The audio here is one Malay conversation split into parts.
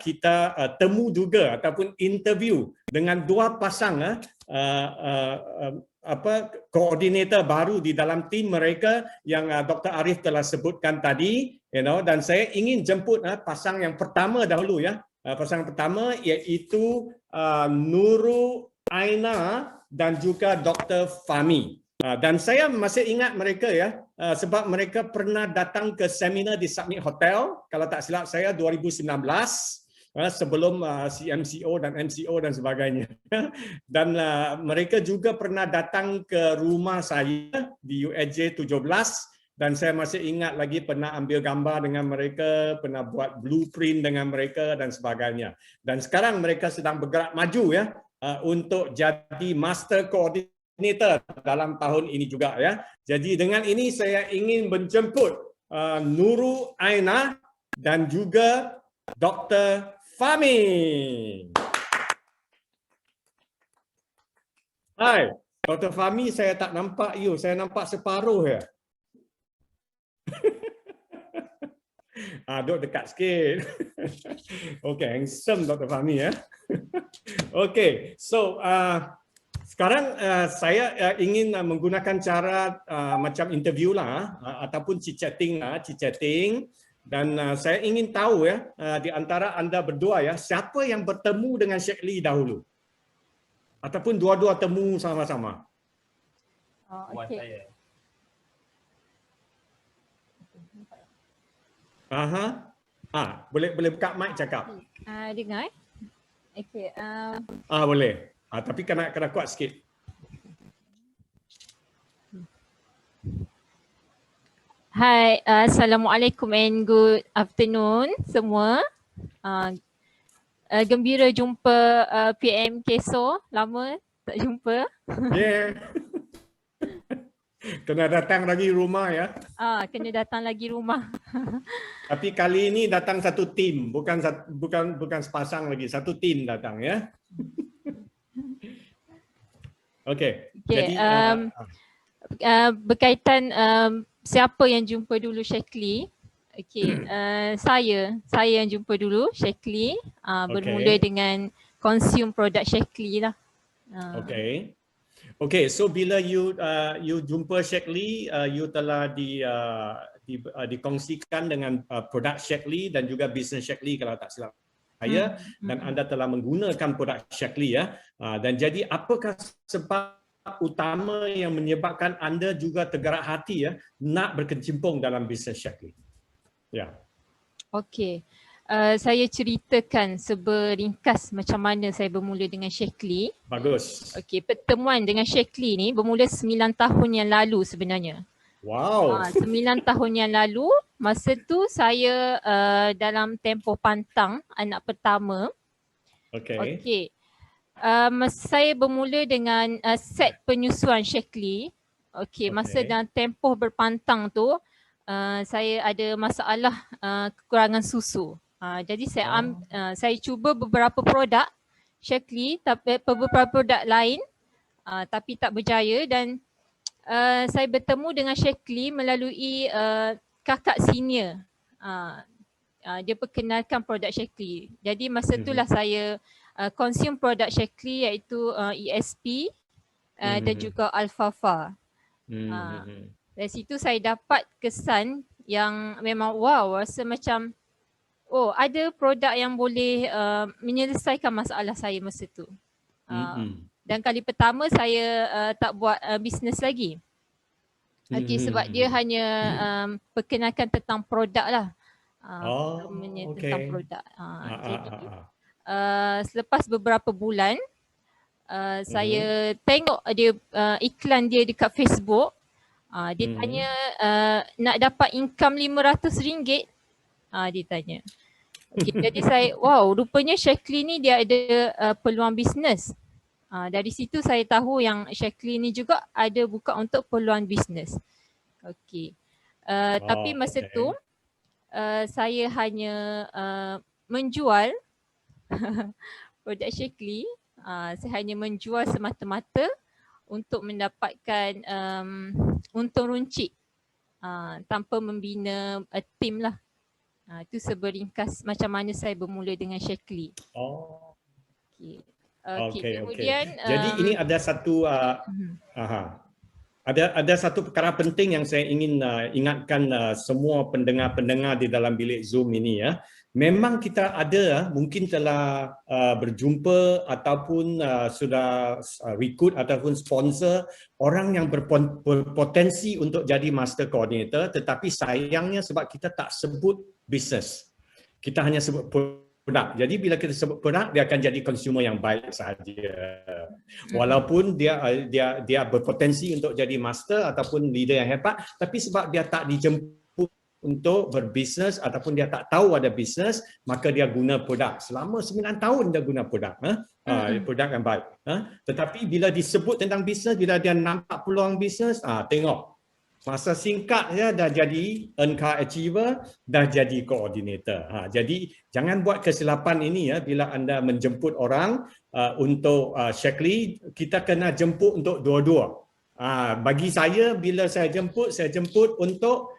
kita temu juga ataupun interview dengan dua pasang koordinator baru di dalam tim mereka yang Dr. Arif telah sebutkan tadi, dan saya ingin jemput pasang yang pertama dahulu ya. Pasang pertama iaitu Nurul Aina dan juga Dr. Fahmi. Dan saya masih ingat mereka ya, sebab mereka pernah datang ke seminar di Summit Hotel, kalau tak silap saya 2019, sebelum CMCO dan MCO dan sebagainya. Dan mereka juga pernah datang ke rumah saya di UAJ 17, dan saya masih ingat lagi pernah ambil gambar dengan mereka, pernah buat blueprint dengan mereka dan sebagainya. Dan sekarang mereka sedang bergerak maju ya, untuk jadi master coordinator dalam tahun ini juga ya. Jadi dengan ini saya ingin menjemput Nurul Aina dan juga Dr. Fahmi. Hai, Dr. Fahmi, saya tak nampak you, saya nampak separuh ya. Duduk dekat sikit. Okay, handsome Dr. Fahmi ya. Okay, so sekarang saya ingin menggunakan cara macam interview lah, ataupun chit-chatting dan saya ingin tahu ya, di antara anda berdua ya, siapa yang bertemu dengan Sheikh Lee dahulu? Ataupun dua-dua temu sama-sama? Buat saya. Boleh buka mic cakap. Dengar? Okey. Boleh. Tapi kena kuat sikit. Hai, Assalamualaikum and good afternoon semua. Gembira jumpa PM Keso, lama tak jumpa. Yeah. Kena datang lagi rumah ya. Kena datang lagi rumah. Tapi kali ini datang satu tim, bukan sepasang lagi, satu tim datang ya. Okey. Jadi berkaitan siapa yang jumpa dulu Sheikh Lee? Okey, saya yang jumpa dulu Sheikh Lee, bermula dengan consume produk Sheikh Lee lah. Okay, so bila you jumpa Sheikh Lee, you telah dikongsikan dengan produk Sheikh Lee dan juga bisnes Sheikh Lee kalau tak silap saya, dan anda telah menggunakan produk Sheikh Lee ya. Dan jadi apakah sebab utama yang menyebabkan anda juga tergerak hati ya nak berkecimpung dalam bisnes Sheikh Lee? Ya. Okey. Saya ceritakan seberingkas macam mana saya bermula dengan Sheikh Lee. Bagus. Okey, pertemuan dengan Sheikh Lee ni bermula 9 tahun yang lalu sebenarnya. Wow. 9 tahun yang lalu, masa tu saya dalam tempoh pantang anak pertama. Okey. Saya bermula dengan set penyusuan Sheikh Lee. Okey, masa dalam tempoh berpantang tu saya ada masalah kekurangan susu. Jadi saya cuba beberapa produk Sheikh Lee, tapi beberapa produk lain tapi tak berjaya, dan saya bertemu dengan Sheikh Lee melalui kakak senior. Dia perkenalkan produk Sheikh Lee. Jadi masa itulah saya consume produk Sheikh Lee, iaitu ESP dan juga Alfalfa. Dari situ saya dapat kesan yang memang wow, rasa macam ada produk yang boleh menyelesaikan masalah saya masa tu. Dan kali pertama saya tak buat bisnes lagi. Sebab dia hanya perkenalkan tentang produk lah. Tentang produk. Jadi selepas beberapa bulan saya tengok dia iklan dia dekat Facebook. Dia tanya nak dapat income RM500. Dia tanya. Jadi saya, wow, rupanya Sheikh Lee ni dia ada peluang bisnes. Dari situ saya tahu yang Sheikh Lee ni juga ada buka untuk peluang bisnes. Tapi masa tu saya hanya menjual produk Sheikh Lee. Saya hanya menjual semata-mata untuk mendapatkan untung runcit, tanpa membina tim lah. Itu seberingkas macam mana saya bermula dengan Shaklee. Oh. Okay. Kemudian jadi ini ada satu ada satu perkara penting yang saya ingin ingatkan semua pendengar-pendengar di dalam bilik Zoom ini ya. Memang kita ada mungkin telah berjumpa ataupun sudah recruit ataupun sponsor orang yang berpotensi untuk jadi master coordinator, tetapi sayangnya sebab kita tak sebut business. Kita hanya sebut produk. Jadi bila kita sebut produk, dia akan jadi consumer yang baik sahaja. Walaupun dia berpotensi untuk jadi master ataupun leader yang hebat, tapi sebab dia tak dijemput untuk berbisnes ataupun dia tak tahu ada bisnes, maka dia guna produk. Selama 9 tahun dia guna produk. Produk yang baik. Tetapi bila disebut tentang bisnes, bila dia nampak peluang bisnes, tengok. Masa singkat dia dah jadi earn-car achiever, dah jadi coordinator. Jadi jangan buat kesilapan ini ya, bila anda menjemput orang untuk Shaklee, kita kena jemput untuk dua-dua. Bagi saya, bila saya jemput untuk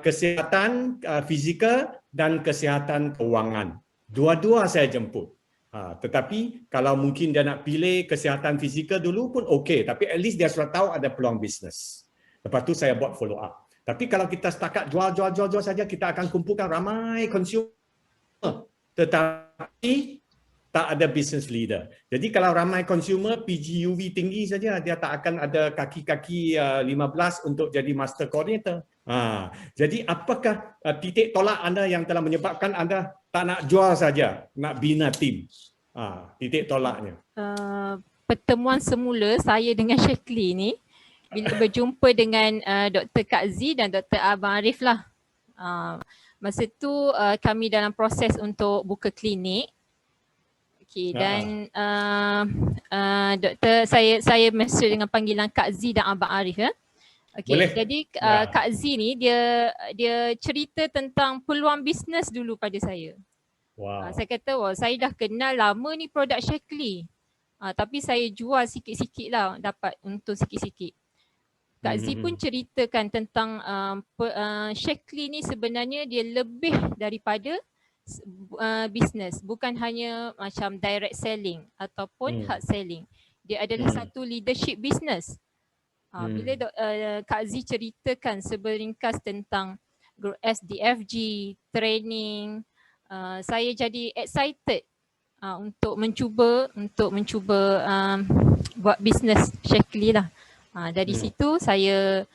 kesihatan fizikal dan kesihatan kewangan. Dua-dua saya jemput. Tetapi kalau mungkin dia nak pilih kesihatan fizikal dulu pun okey, tapi at least dia sudah tahu ada peluang bisnes. Lepas tu saya buat follow up. Tapi kalau kita setakat jual saja, kita akan kumpulkan ramai consumer. Tetapi tak ada business leader. Jadi kalau ramai consumer PGUV tinggi saja, dia tak akan ada kaki-kaki 15 untuk jadi master coordinator. Jadi apakah titik tolak anda yang telah menyebabkan anda tak nak jual saja, nak bina tim? Titik tolaknya. Pertemuan semula saya dengan Shaklee ni bila berjumpa dengan Dr. Kak Z dan Dr. Abang Arif lah. Masa tu kami dalam proses untuk buka klinik. Dan doktor saya mesra dengan panggilan Kak Z dan Abang Arif ya. Jadi Kak Z ni dia cerita tentang peluang bisnes dulu pada saya. Saya kata saya dah kenal lama ni produk Shaklee. Tapi saya jual sikit-sikit lah, dapat untung sikit-sikit. Kak Z pun ceritakan tentang Shaklee ni sebenarnya dia lebih daripada business, bukan hanya macam direct selling ataupun hard selling. Dia adalah satu leadership business. Bila Kak Z ceritakan seberingkas tentang SDFG, training, saya jadi excited untuk mencuba buat business Shaklee lah. Dari situ saya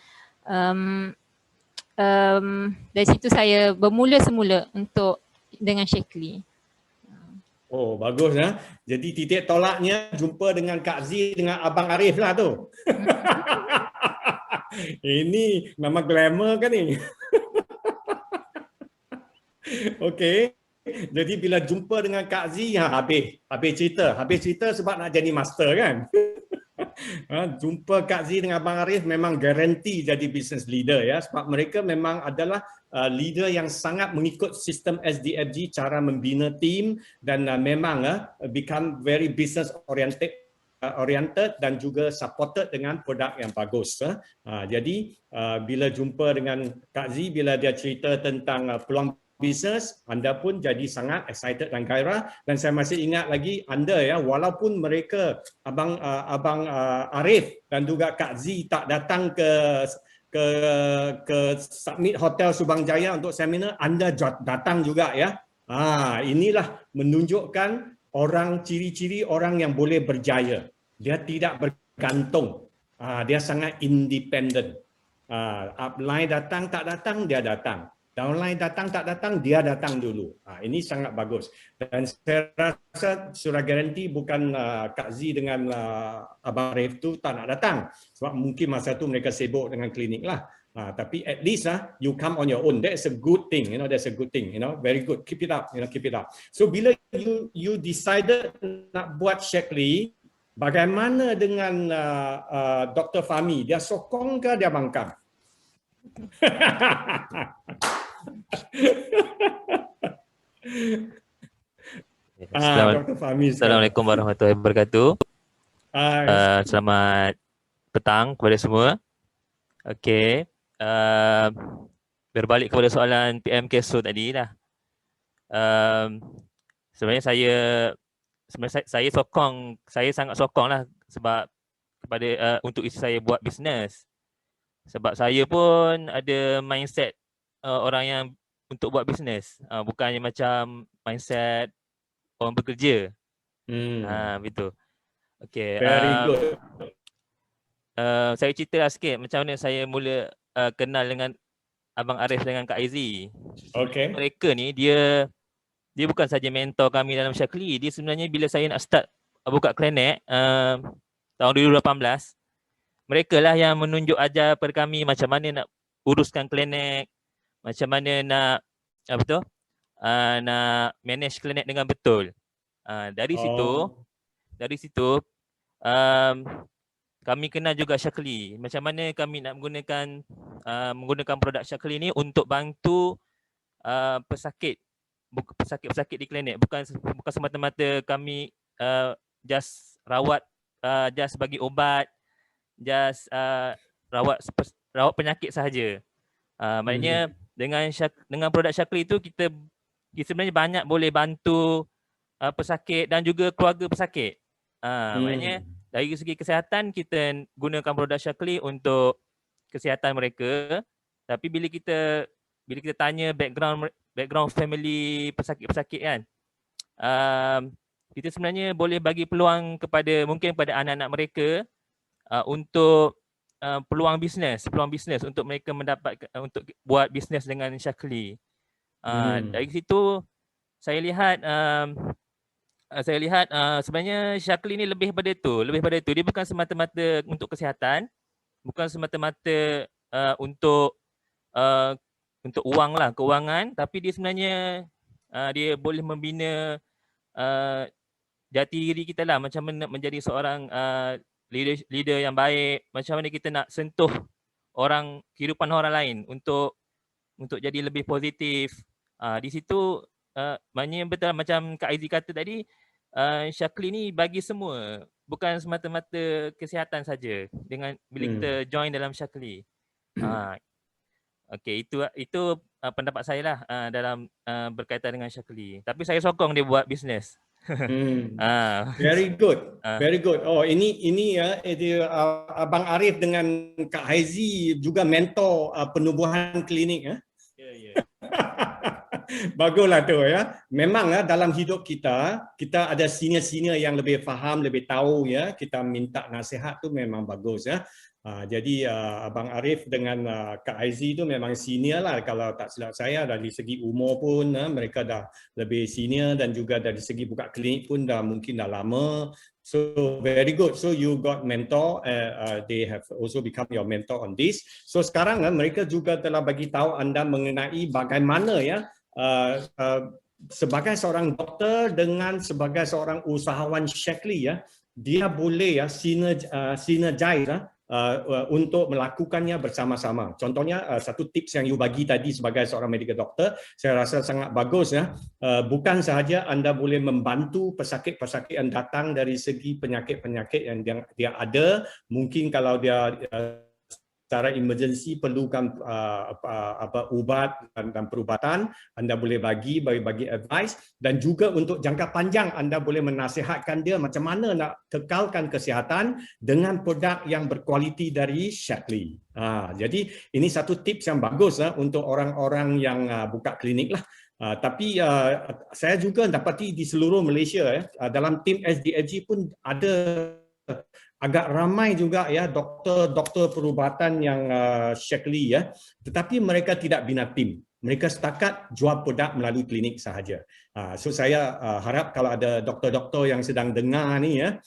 bermula semula untuk dengan Shaklee. Oh, bagus ya. Jadi titik tolaknya jumpa dengan Kak Z dengan Abang Arif lah tu. Ini memang glamour kan ni. Okey. Jadi bila jumpa dengan Kak Z, habis cerita sebab nak jadi master kan. Jumpa Kak Z dengan Abang Arif memang garanti jadi business leader ya, sebab mereka memang adalah leader yang sangat mengikut sistem SDFG, cara membina tim, dan memang become very business oriented dan juga supported dengan produk yang bagus. Jadi bila jumpa dengan Kak Z, bila dia cerita tentang peluang bisnes, anda pun jadi sangat excited dan gairah. Dan saya masih ingat lagi anda ya, walaupun mereka Abang Arif dan juga Kak Z tak datang ke Summit Hotel Subang Jaya untuk seminar, anda datang juga ya. Inilah menunjukkan ciri-ciri orang yang boleh berjaya. Dia tidak bergantung. Dia sangat independent. Upline datang tak datang, dia datang. Downline datang tak datang, dia datang dulu. Ini sangat bagus. Dan saya rasa sudah garanti bukan Kak Z dengan Abang Arif tu tak nak datang. Sebab mungkin masa tu mereka sibuk dengan klinik lah. Tapi at least you come on your own. That's a good thing. That's a good thing. Very good. Keep it up. Keep it up. So bila you decided nak buat Shaklee, bagaimana dengan Dr. Fahmi? Dia sokong ke dia bangkang? Assalamualaikum warahmatullahi wabarakatuh. Selamat petang kepada semua. Okey, berbalik kepada soalan PM Keso tadi lah. sebenarnya saya sangat sokong lah sebab kepada untuk isteri saya buat bisnes. Sebab saya pun ada mindset orang yang untuk buat bisnes, bukannya macam mindset orang bekerja. Betul. Okay. Very good. Saya cerita sikit macam mana saya mula kenal dengan Abang Arif dengan Kak Aizy. Okay. Mereka ni dia bukan saja mentor kami dalam Shaklee. Dia sebenarnya bila saya nak start buka klinik tahun 2018, mereka lah yang menunjuk ajar kepada kami macam mana nak uruskan klinik, macam mana nak nak manage klinik dengan betul. Dari situ kami kenal juga Shaklee. Macam mana kami nak menggunakan produk Shaklee ni untuk bantu pesakit di klinik. Bukan semata-mata kami just rawat, just bagi obat, just rawat penyakit sahaja. Maknanya dengan produk Shaklee itu kita sebenarnya banyak boleh bantu pesakit dan juga keluarga pesakit. Maknanya dari segi kesihatan kita gunakan produk Shaklee untuk kesihatan mereka. Tapi bila kita tanya background family pesakit-pesakit kan, kita sebenarnya boleh bagi peluang kepada anak-anak mereka untuk peluang bisnes untuk mereka untuk buat bisnes dengan Shaklee. Dari situ saya lihat sebenarnya Shaklee ni lebih pada itu. Dia bukan semata-mata untuk kesihatan, bukan semata-mata untuk kewangan, tapi dia sebenarnya dia boleh membina jati diri kita lah, macam mana menjadi seorang leader yang baik, macam mana kita nak sentuh kehidupan orang lain untuk jadi lebih positif. Di situ maknanya betul macam Kak Aizy kata tadi, Shaklee ni bagi semua, bukan semata-mata kesihatan saja dengan bila kita join dalam Shaklee. Okey, itu pendapat saya lah dalam berkaitan dengan Shaklee. Tapi saya sokong dia buat bisnes. Very good. Very good. Oh, ini ya, Abang Arif dengan Kak Aizy juga mentor penubuhan klinik ya. Ya. Baguslah tu ya. Memang dalam hidup kita ada senior-senior yang lebih faham, lebih tahu ya. Kita minta nasihat tu memang bagus ya. Jadi Abang Arif dengan Kak Aizy tu memang senior lah, kalau tak silap saya. Dari segi umur pun mereka dah lebih senior, dan juga dari segi buka klinik pun mungkin dah lama. So very good. So you got mentor, they have also become your mentor on this. So sekarang mereka juga telah bagi tahu anda mengenai bagaimana ya sebagai seorang doktor dengan sebagai seorang usahawan Shaklee ya, dia boleh synergize untuk melakukannya bersama-sama. Contohnya satu tips yang you bagi tadi sebagai seorang medical doctor, saya rasa sangat bagus ya. Bukan sahaja anda boleh membantu pesakit-pesakit yang datang dari segi penyakit-penyakit yang dia ada, mungkin kalau dia secara emergency perlukan ubat dan perubatan, anda boleh bagi advice, dan juga untuk jangka panjang anda boleh menasihatkan dia macam mana nak kekalkan kesihatan dengan produk yang berkualiti dari Shaklee. Jadi ini satu tips yang bagus untuk orang-orang yang buka klinik lah. Tapi saya juga dapati di seluruh Malaysia dalam tim SDFG pun ada agak ramai juga ya doktor perubatan yang Shaklee ya, tetapi mereka tidak bina tim. Mereka setakat jual produk melalui klinik sahaja. So saya harap kalau ada doktor-doktor yang sedang dengar ni ya,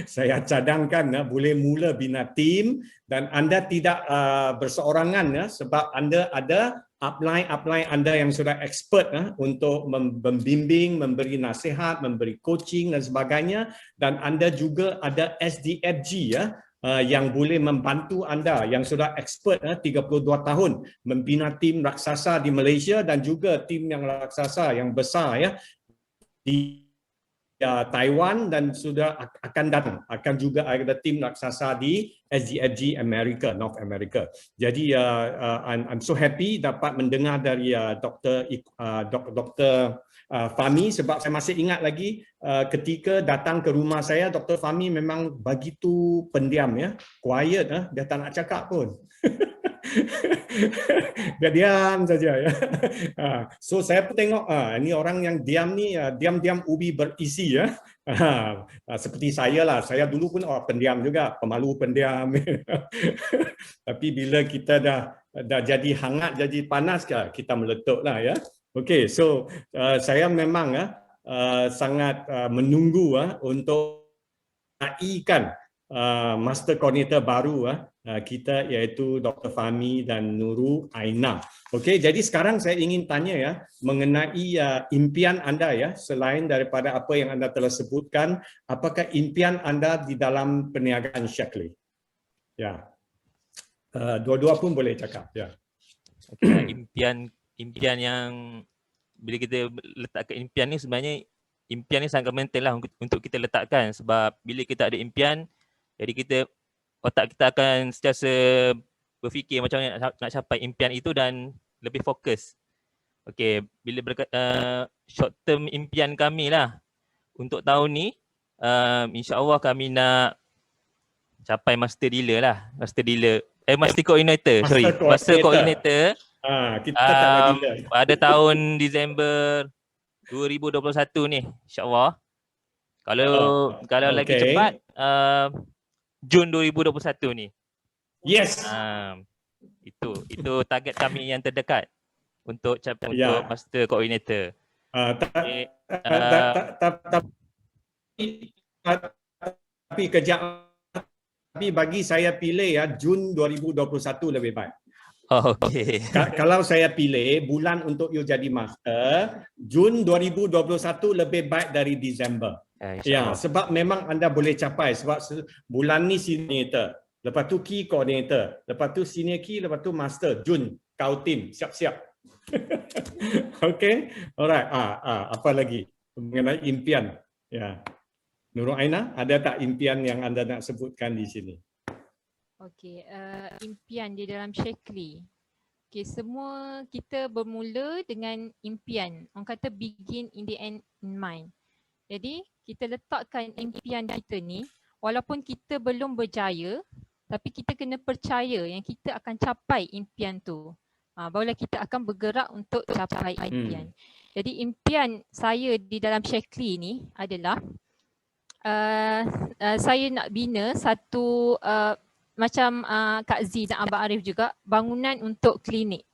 saya cadangkan boleh mula bina tim, dan anda tidak berseorangan ya, sebab anda ada upline anda yang sudah expert untuk membimbing, memberi nasihat, memberi coaching dan sebagainya, dan anda juga ada SDFG ya, yang boleh membantu anda yang sudah expert 32 tahun membina tim raksasa di Malaysia, dan juga tim yang raksasa yang besar ya di Taiwan dan sudah akan datang, akan juga ada tim raksasa di SGFG America, North America. Jadi I'm so happy dapat mendengar dari Dr. Fahmi, sebab saya masih ingat lagi ketika datang ke rumah saya, Dr. Fahmi memang begitu pendiam, ya, quiet, dia tak nak cakap pun. Dia diam saja, ya. So saya pun tengok ini orang yang diam ni, diam-diam ubi berisi, ya. Seperti saya lah, saya dulu pun pendiam juga, pemalu pendiam. Tapi bila kita dah jadi hangat, jadi panas, kita meletup lah, ya. Okey, so saya memang sangat menunggu untuk naikkan Master Coordinator baru kita, iaitu Dr. Fahmi dan Nurul Aina. Okey, jadi sekarang saya ingin tanya, ya, mengenai impian anda, ya, selain daripada apa yang anda telah sebutkan, apakah impian anda di dalam perniagaan Shaklee? Ya, dua-dua pun boleh cakap, ya. Okay, impian yang bila kita letakkan impian ni, sebenarnya impian ni sangat penting lah untuk kita letakkan, sebab bila kita ada impian, jadi otak kita akan sentiasa berfikir macam mana nak capai impian itu dan lebih fokus. Okey, bila short term impian kami lah untuk tahun ni, insya-Allah kami nak capai master dealer lah, master coordinator, master coordinator. Kita tak ada dealer. Pada tahun Disember 2021 ni, insya-Allah. Kalau lagi cepat, Jun 2021 ni. Yes. Itu target kami yang terdekat untuk untuk master coordinator. Tapi kejap, tapi bagi saya pilih, ya, Jun 2021 lebih baik. Okey. Kalau saya pilih bulan untuk you jadi master, Jun 2021 lebih baik dari Disember. Ya, sebab memang anda boleh capai, sebab bulan ni senior, lepas tu key coordinator, lepas tu senior key, lepas tu master. Jun, kau tim, siap-siap. Okey, alright. Apa lagi mengenai impian? Ya, Nurul Aina, ada tak impian yang anda nak sebutkan di sini? Okey, impian di dalam Shaklee. Okey, semua kita bermula dengan impian. Orang kata begin in the end in mind. Jadi, kita letakkan impian kita ni, walaupun kita belum berjaya, tapi kita kena percaya yang kita akan capai impian tu. Barulah kita akan bergerak untuk capai impian. Jadi, impian saya di dalam Shaklee ni adalah saya nak bina satu macam Kak Z dan Abang Arif juga, bangunan untuk klinik.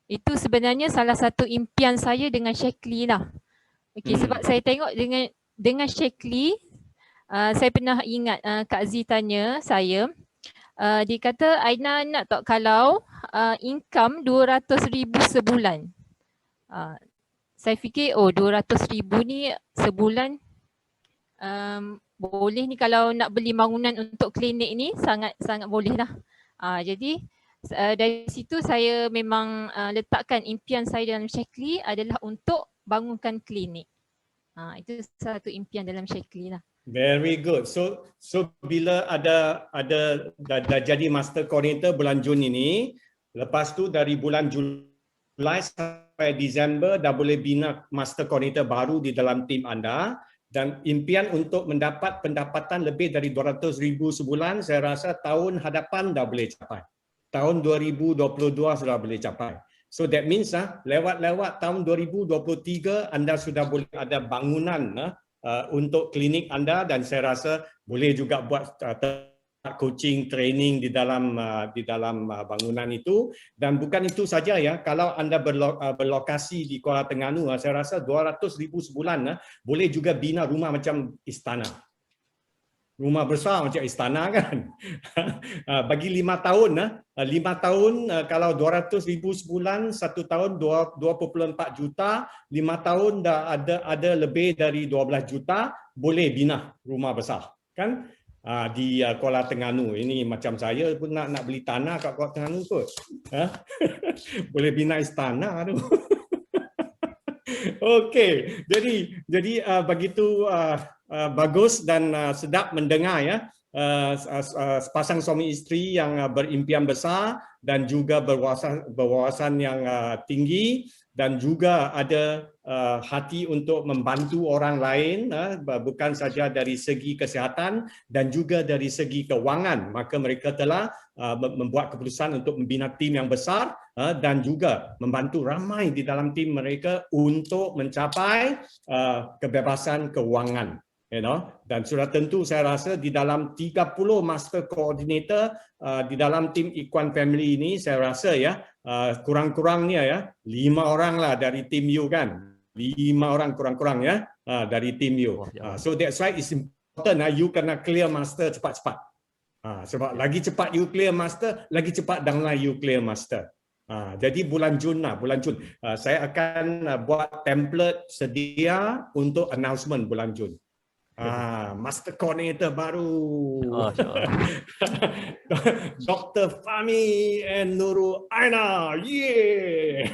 Itu sebenarnya salah satu impian saya dengan Shaklee lah. Okey, sebab saya tengok dengan Shaklee, saya pernah ingat Kak Z tanya saya, dia kata, Aina nak tak kalau income 200,000 sebulan. Saya fikir, 200,000 ni sebulan boleh ni, kalau nak beli bangunan untuk klinik ni sangat boleh lah. Jadi dari situ saya memang letakkan impian saya dalam Shaklee adalah untuk bangunkan klinik. Itu satu impian dalam Shaklee lah. Very good. So bila ada dah jadi master coordinator bulan Jun ini, lepas tu dari bulan Julai sampai Disember dah boleh bina master coordinator baru di dalam tim anda. Dan impian untuk mendapat pendapatan lebih dari 200,000 sebulan, saya rasa tahun hadapan dah boleh capai. Tahun 2022 sudah boleh capai. So that means lewat tahun 2023 anda sudah boleh ada bangunan untuk klinik anda, dan saya rasa boleh juga buat coaching, training di dalam bangunan itu. Dan bukan itu saja, ya, kalau anda berlokasi di Kuala Terengganu, saya rasa 200,000 sebulan boleh juga bina rumah macam istana. Rumah besar macam istana, kan. Bagi 5 tahun, 5 tahun kalau 200,000 sebulan, 1 tahun 2.4 juta, 5 tahun dah ada lebih dari 12 juta, boleh bina rumah besar, kan. Di Kuala Terengganu. Ini macam saya pun nak beli tanah kat Kuala Terengganu kot. Boleh bina istana tu. Okey, jadi begitu bagus dan sedap mendengar ya sepasang suami isteri yang berimpian besar dan juga berwawasan yang tinggi dan juga ada hati untuk membantu orang lain, bukan saja dari segi kesihatan dan juga dari segi kewangan. Maka mereka telah membuat keputusan untuk membina tim yang besar dan juga membantu ramai di dalam tim mereka untuk mencapai kebebasan kewangan. Dan sudah tentu saya rasa di dalam 30 master coordinator di dalam tim Equan Family ini, saya rasa ya kurang-kurangnya ya 5 orang lah dari tim you kan, 5 orang kurang-kurang ya dari tim you. So that's why it's important you kena clear master cepat-cepat. Sebab lagi cepat you clear master, lagi cepat downline you clear master. Jadi bulan Jun saya akan buat template sedia untuk announcement bulan Jun. Master Coordinator baru. Dr. Fahmi and Nurul Aina. Yeah.